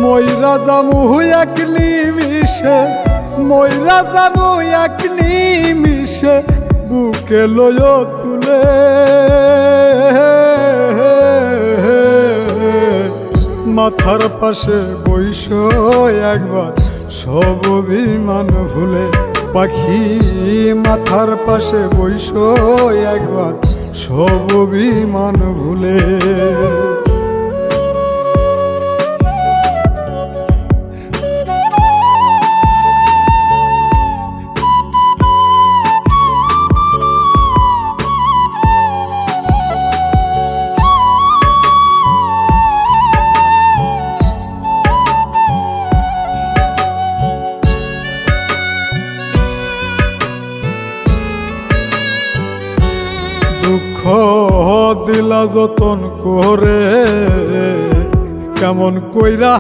ময়রা জামু এক নিমিষে, ময়রা জামু এক নিমিষে বুকে লয় তুলে। মাথার পাশে বইস একবার সব অভিমান ভুলে, পাখি মাথার পাশে বইস একবার সব অভিমান ভুলে। দুঃখ দিলা যতন করে, কেমন কইরা